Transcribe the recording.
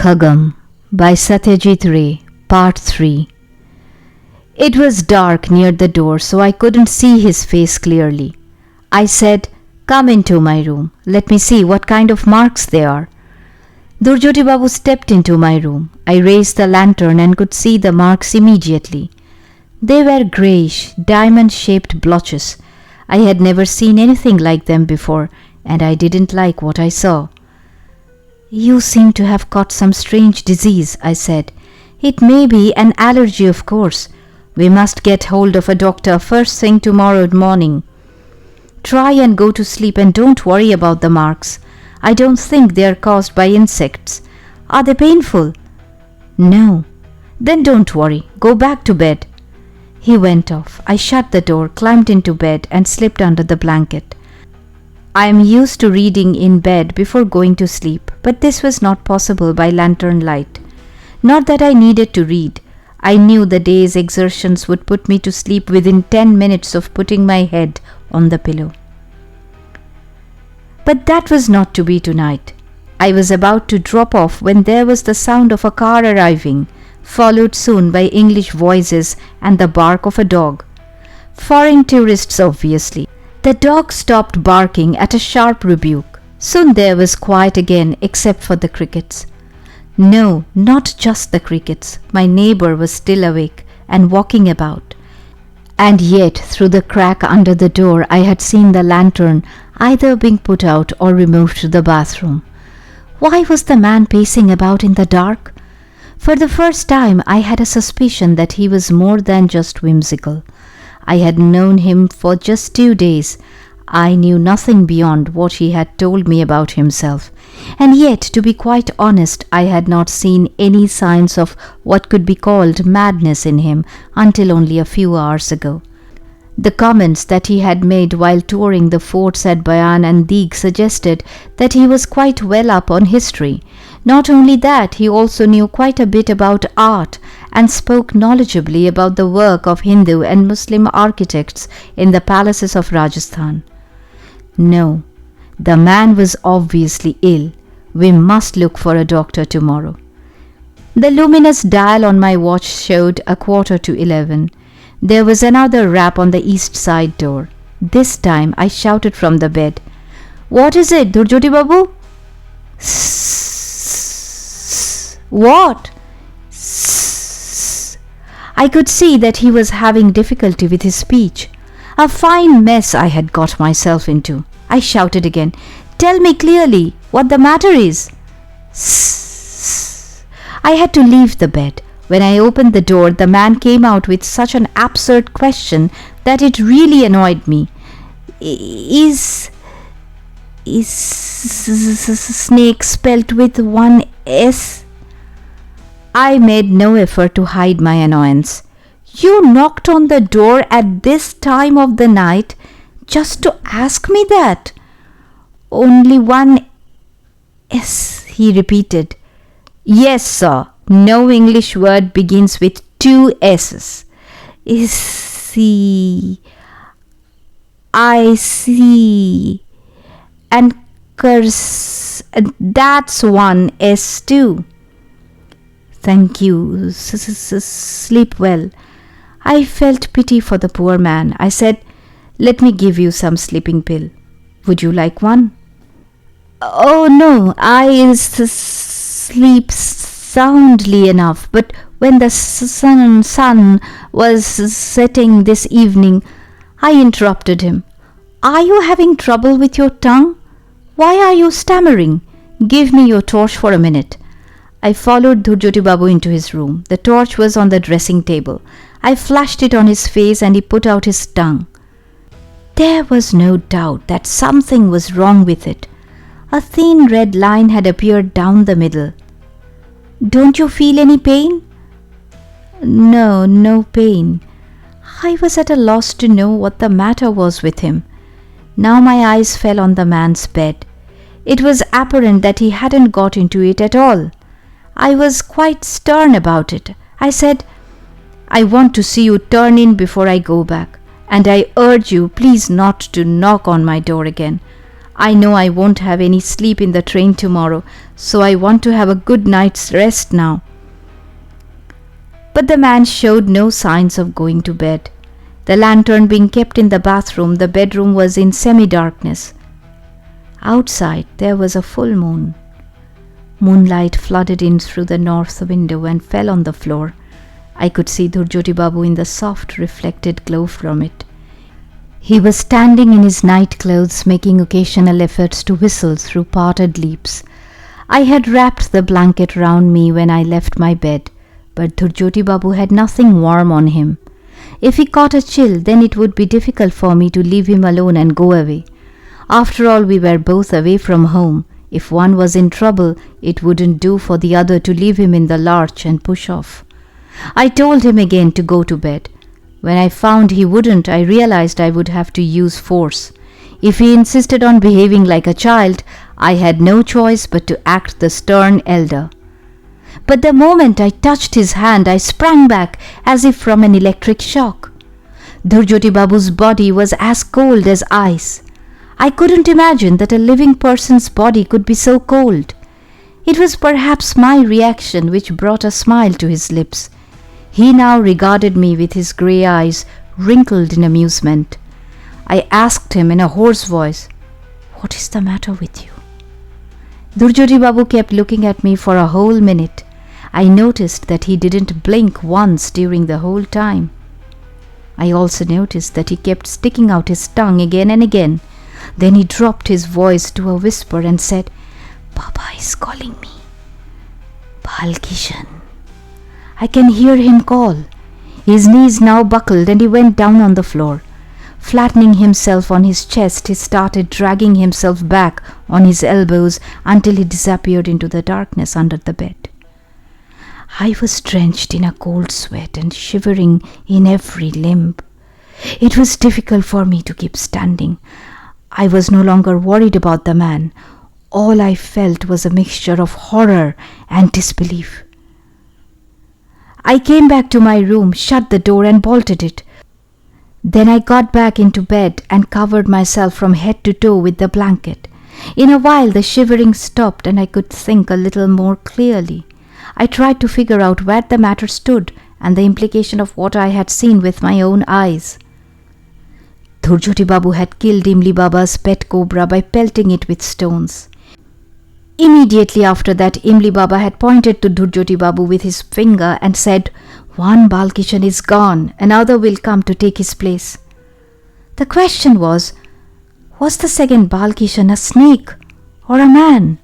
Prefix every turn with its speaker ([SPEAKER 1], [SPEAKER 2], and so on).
[SPEAKER 1] Khagam by Satyajit Ray, Part 3. It was dark near the door, so I couldn't see his face clearly. I said, "Come into my room. Let me see what kind of marks they are." Dhurjati Babu stepped into my room. I raised the lantern and could see the marks immediately. They were greyish, diamond-shaped blotches. I had never seen anything like them before, and I didn't like what I saw. "You seem to have caught some strange disease," I said. "It may be an allergy, of course. We must get hold of a doctor first thing tomorrow morning. Try and go to sleep and don't worry about the marks. I don't think they are caused by insects. Are they painful?" "No." "Then don't worry. Go back to bed." He went off. I shut the door, climbed into bed and slipped under the blanket. I am used to reading in bed before going to sleep, but this was not possible by lantern light. Not that I needed to read. I knew the day's exertions would put me to sleep within 10 minutes of putting my head on the pillow. But that was not to be tonight. I was about to drop off when there was the sound of a car arriving, followed soon by English voices and the bark of a dog. Foreign tourists, obviously. The dog stopped barking at a sharp rebuke. Soon there was quiet again, except for the crickets. No, not just the crickets. My neighbor was still awake and walking about. And yet, through the crack under the door, I had seen the lantern either being put out or removed to the bathroom. Why was the man pacing about in the dark? For the first time, I had a suspicion that he was more than just whimsical. I had known him for just 2 days. I knew nothing beyond what he had told me about himself. And yet, to be quite honest, I had not seen any signs of what could be called madness in him until only a few hours ago. The comments that he had made while touring the forts at Bayan and Deeg suggested that he was quite well up on history. Not only that, he also knew quite a bit about art and spoke knowledgeably about the work of Hindu and Muslim architects in the palaces of Rajasthan. No, the man was obviously ill. We must look for a doctor tomorrow. The luminous dial on my watch showed 11:15. There was another rap on the east side door. This time I shouted from the bed, "What is it, Dhurjati Babu?" "Sssss." "What?" "Sssss." I could see that he was having difficulty with his speech. A fine mess I had got myself into. I shouted again, "Tell me clearly what the matter is." "Sssss." I had to leave the bed. When I opened the door, the man came out with such an absurd question that it really annoyed me. Is snake spelt with one S? I made no effort to hide my annoyance. "You knocked on the door at this time of the night just to ask me that?" "Only one S," he repeated. "Yes, sir. No English word begins with 2 S's. I see. And curse, that's 1 S too." "Thank you. Sleep well." I felt pity for the poor man. I said, "Let me give you some sleeping pill. Would you like one?" "Oh no, I sleep soundly enough, but when the sun was setting this evening," I interrupted him. "Are you having trouble with your tongue? Why are you stammering? Give me your torch for a minute." I followed Dhurjati Babu into his room. The torch was on the dressing table. I flashed it on his face and he put out his tongue. There was no doubt that something was wrong with it. A thin red line had appeared down the middle. "Don't you feel any pain?" No pain." I was at a loss to know what the matter was with him. Now my eyes fell on the man's bed. It was apparent that he hadn't got into it at all. I was quite stern about it. I said, "I want to see you turn in before I go back, and I urge you please not to knock on my door again. I know I won't have any sleep in the train tomorrow, so I want to have a good night's rest now." But the man showed no signs of going to bed. The lantern being kept in the bathroom, the bedroom was in semi-darkness. Outside there was a full moon. Moonlight flooded in through the north window and fell on the floor. I could see Dhurjati Babu in the soft reflected glow from it. He was standing in his night clothes, making occasional efforts to whistle through parted lips. I had wrapped the blanket round me when I left my bed, but Dhurjati Babu had nothing warm on him. If he caught a chill, then it would be difficult for me to leave him alone and go away. After all, we were both away from home. If one was in trouble, it wouldn't do for the other to leave him in the lurch and push off. I told him again to go to bed. When I found he wouldn't, I realized I would have to use force. If he insisted on behaving like a child, I had no choice but to act the stern elder. But the moment I touched his hand, I sprang back as if from an electric shock. Dhurjati Babu's body was as cold as ice. I couldn't imagine that a living person's body could be so cold. It was perhaps my reaction which brought a smile to his lips. He now regarded me with his grey eyes wrinkled in amusement. I asked him in a hoarse voice, "What is the matter with you?" Dhurjati Babu kept looking at me for a whole minute. I noticed that he didn't blink once during the whole time. I also noticed that he kept sticking out his tongue again and again. Then he dropped his voice to a whisper and said, "Baba is calling me. Balkishan." I can hear him call. His knees now buckled and he went down on the floor. Flattening himself on his chest, he started dragging himself back on his elbows until he disappeared into the darkness under the bed. I was drenched in a cold sweat and shivering in every limb. It was difficult for me to keep standing. I was no longer worried about the man. All I felt was a mixture of horror and disbelief. I came back to my room, shut the door and bolted it. Then I got back into bed and covered myself from head to toe with the blanket. In a while the shivering stopped and I could think a little more clearly. I tried to figure out where the matter stood and the implication of what I had seen with my own eyes. Dhurjati Babu had killed Imli Baba's pet cobra by pelting it with stones. Immediately after that, Imli Baba had pointed to Dhurjati Babu with his finger and said, "One Balkishan is gone, another will come to take his place." The question was the second Balkishan a snake or a man?